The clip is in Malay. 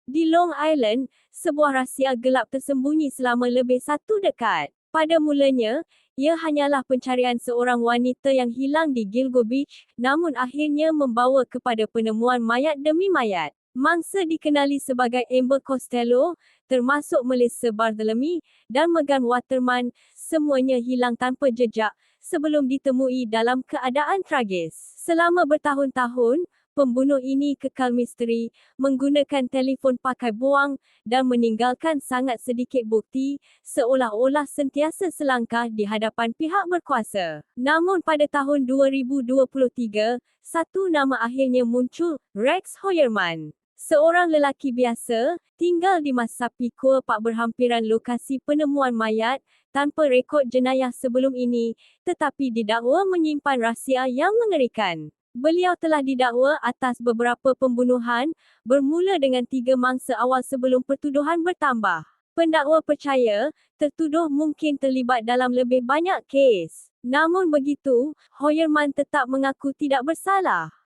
Di Long Island, sebuah rahsia gelap tersembunyi selama lebih 1 dekad. Pada mulanya, ia hanyalah pencarian seorang wanita yang hilang di Gilgo Beach, namun akhirnya membawa kepada penemuan mayat demi mayat. Mangsa dikenali sebagai Amber Costello, termasuk Melissa Barthélemy dan Megan Waterman, semuanya hilang tanpa jejak sebelum ditemui dalam keadaan tragis. Selama bertahun-tahun, pembunuh ini kekal misteri, menggunakan telefon pakai buang, dan meninggalkan sangat sedikit bukti, seolah-olah sentiasa selangkah di hadapan pihak berkuasa. Namun pada tahun 2023, satu nama akhirnya muncul, Rex Heuermann. Seorang lelaki biasa, tinggal di Massapequa Park berhampiran lokasi penemuan mayat, tanpa rekod jenayah sebelum ini, tetapi didakwa menyimpan rahsia yang mengerikan. Beliau telah didakwa atas beberapa pembunuhan, bermula dengan 3 mangsa awal sebelum pertuduhan bertambah. Pendakwa percaya, tertuduh mungkin terlibat dalam lebih banyak kes. Namun begitu, Heuermann tetap mengaku tidak bersalah.